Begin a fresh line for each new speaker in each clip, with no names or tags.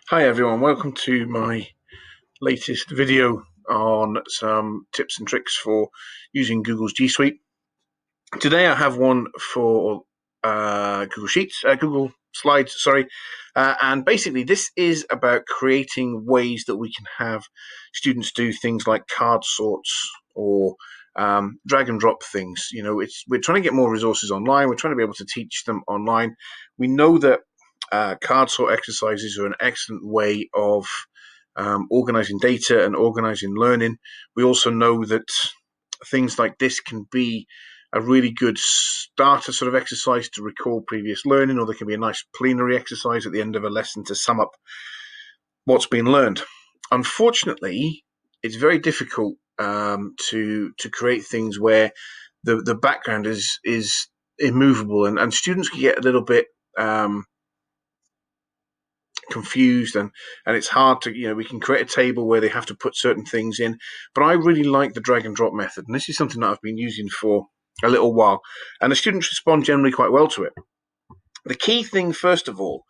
Hi everyone, welcome to my latest video on some tips and tricks for using Google's G Suite. Today I have one for Google Slides, and basically this is about creating ways that we can have students do things like card sorts or drag and drop things. We're trying to get more resources online. We're trying to be able to teach them online. We know that card sort exercises are an excellent way of organizing data and organizing learning. We also know that things like this can be a really good starter sort of exercise to recall previous learning, or there can be a nice plenary exercise at the end of a lesson to sum up what's been learned. Unfortunately, it's very difficult to create things where the background is immovable, and students can get a little bit confused, and it's hard to, we can create a table where they have to put certain things in, but I really like the drag and drop method, and this is something that I've been using for a little while, and the students respond generally quite well to it. The key thing, first of all,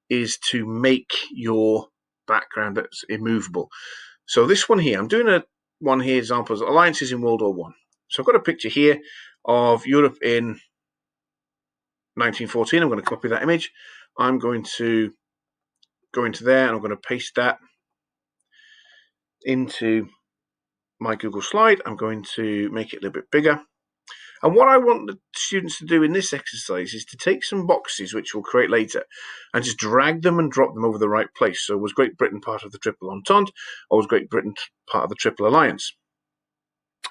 is to make your background that's immovable. So this one here, I'm doing one here, examples, alliances in World War One. So I've got a picture here of Europe in 1914. I'm going to copy that image. I'm going to go into there and I'm going to paste that into my Google slide. I'm going to make it a little bit bigger. And what I want the students to do in this exercise is to take some boxes, which we'll create later, and just drag them and drop them over the right place. So was Great Britain part of the Triple Entente, or was Great Britain part of the Triple Alliance?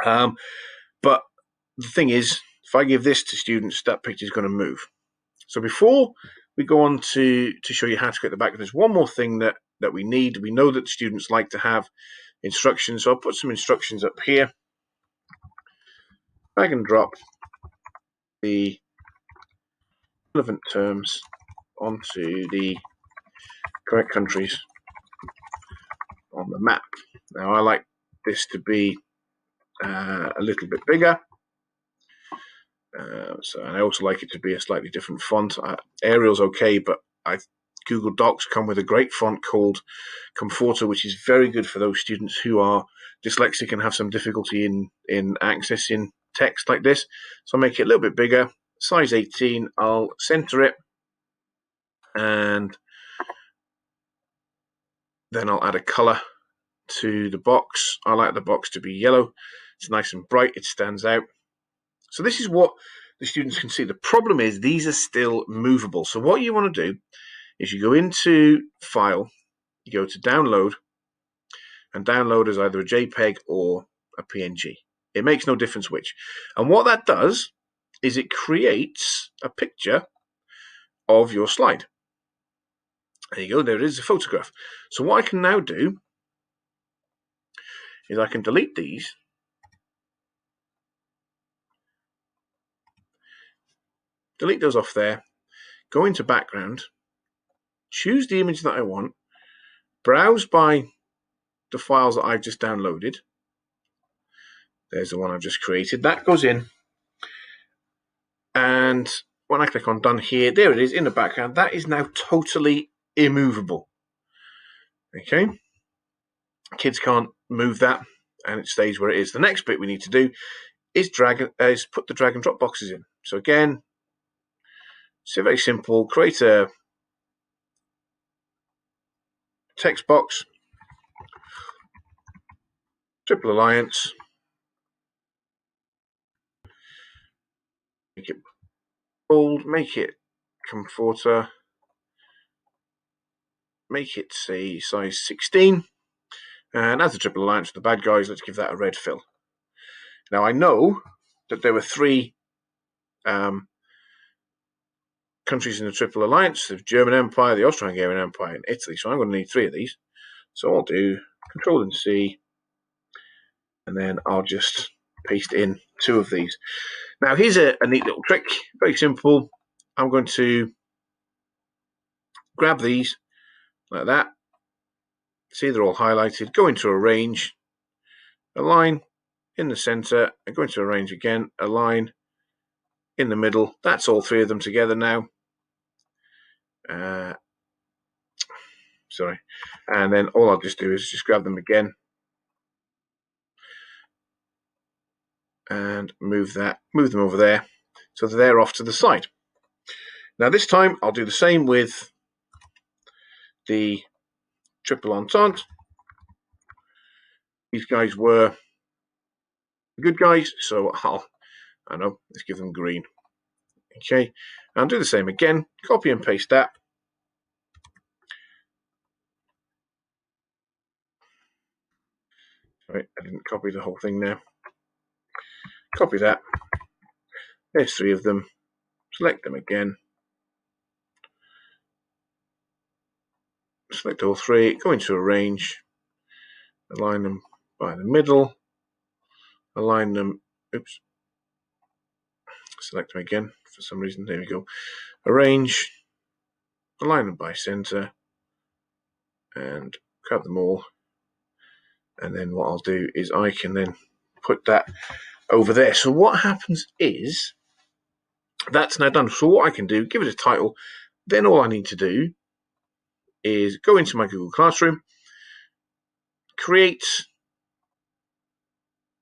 But the thing is, if I give this to students, that picture is going to move. So before we go on to show you how to create the background, there's one more thing that we need. We know that students like to have instructions, so I'll put some instructions up here. Drag and drop the relevant terms onto the correct countries on the map. Now I like this to be a little bit bigger, so I also like it to be a slightly different font. Arial's okay, but Google Docs come with a great font called Comforter, which is very good for those students who are dyslexic and have some difficulty in accessing text like this. So I'll make it a little bit bigger, size 18. I'll center it, and then I'll add a color to the box. I like the box to be yellow. It's nice and bright. It stands out. So this is what the students can see. The problem is these are still movable. So what you want to do is you go into File, you go to Download, and download as either a JPEG or a PNG. It makes no difference which. And what that does is it creates a picture of your slide. There you go, there it is, a photograph. So what I can now do is I can delete these, delete those off there, go into background, choose the image that I want, browse by the files that I've just downloaded. There's the one I've just created. That goes in, and when I click on done here, there it is in the background. That is now totally immovable. Okay, kids can't move that, and it stays where it is. The next bit we need to do is put the drag and drop boxes in. So again, it's very simple. Create a text box, Triple Alliance, make it bold, make it Comforter, make it say size 16, and as the Triple Alliance, the bad guys, let's give that a red fill. Now I know that there were three countries in the Triple Alliance: the German Empire, the Austro-Hungarian Empire, and Italy. So I'm going to need three of these. So I'll do Control and C, and then I'll just paste in two of these. Now here's a neat little trick, very simple. I'm going to grab these like that. See, they're all highlighted. Go into Arrange, Align in the center, and go into Arrange again, Align in the middle. That's all three of them together now. sorry. And then all I'll just do is just grab them again and move them over there, so they're off to the side. Now this time I'll do the same with the triple entente. These guys were good guys, so let's give them green. Okay, and do the same again. Copy and paste that. Right, I didn't copy the whole thing now. Copy that. There's 3 of them. Select them again. Select all 3. Go into arrange. Align them by the middle. Align them. Oops. Select them again for some reason. There we go. Arrange. Align them by center. And grab them all. And then what I'll do is I can then put that over there. So what happens is that's now done. So what I can do, give it a title. Then all I need to do is go into my Google Classroom, create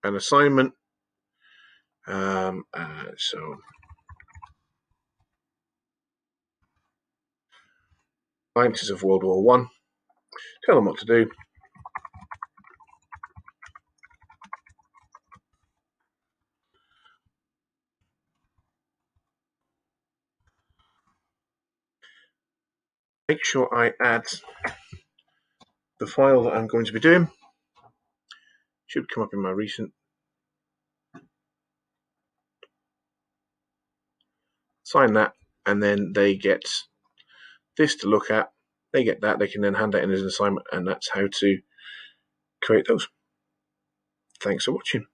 an assignment. So scientists of World War One. Tell them what to do. Make sure I add the file that I'm going to be doing. Should come up in my recent. Sign that, and then they get this to look at. They get that. They can then hand that in as an assignment, and that's how to create those. Thanks for watching.